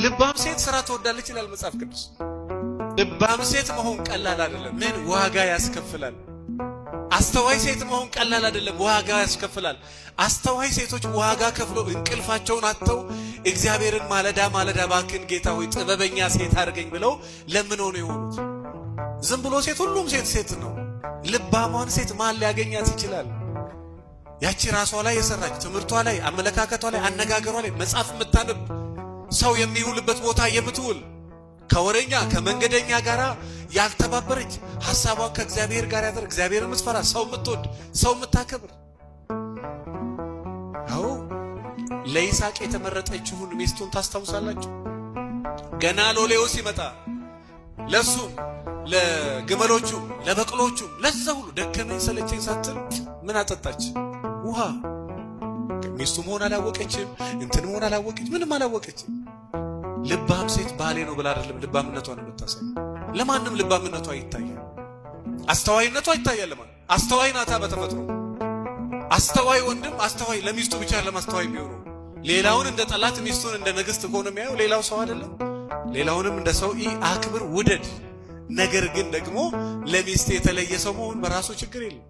ልባም ሴት ስራ ትወዳለች ይላል መጽሐፍ ቅዱስ። ልባም ሴት መሆን ቀላል አይደለም። ምን ዋጋ ያስከፍላል። አስተዋይ ሴት መሆን ቀላል አይደለም፣ ዋጋ ያስከፍላል። አስተዋይ ሴቶች ዋጋ ከፍለው እንቅልፋቸውን አጥተው እግዚአብሔርን ማለዳ ማለዳ ባክን ጌታ ሆይ ጥበበኛ ሴት አድርገኝ ብለው ለምነው ነው የሆኑት። ዝም ብሎ ሴት ሁሉም ሴት ነው። ልባሟን ሴት ማን ሊያገኛት ይችላል? ያቺ ራሷ ላይ የሰራች ትምህርቷ ላይ አመለካከቷ ላይ አነጋገሯ ላይ መጽሐፍ የምታነብ ሰው የሚውልበት ቦታ የምትውል ከወረኛ ከመንገደኛ ጋር ያልተባበረች ሐሳቧን ከእግዚአብሔር ጋር ያደረገ እግዚአብሔርን የምትፈራ ሰው የምትወድ ሰው የምታከብር። አዎ ለይስሐቅ የተመረጠችውን ሚስቱን ታስታውሳላችሁ? ገና ሎሌው ሲመጣ ለሱም ለግመሎቹ ለበቅሎቹ ለዛ ሁሉ ደከመኝ ሰለቸኝ ሳትል ምን አጠጣች? ውሃ። ሚስቱ መሆን አላወቀችም፣ እንትን መሆን አላወቀች፣ ምንም አላወቀችም። ልባም ሴት ባሌ ነው ብላ አይደለም ልባምነቷን የምታሳይ። ለማንም ልባምነቷ ይታያል፣ አስተዋይነቷ ይታያል። ለማንም አስተዋይ ናታ በተፈጥሮ። አስተዋይ ወንድም አስተዋይ ለሚስቱ ብቻ ለማስተዋይ የሚሆነው ሌላውን እንደ ጠላት ሚስቱን እንደ ንግስት ሆኖ የሚያየው ሌላው ሰው አይደለም። ሌላውንም እንደ ሰው አክብር ውደድ። ነገር ግን ደግሞ ለሚስት የተለየ ሰው መሆን በራሱ ችግር የለም።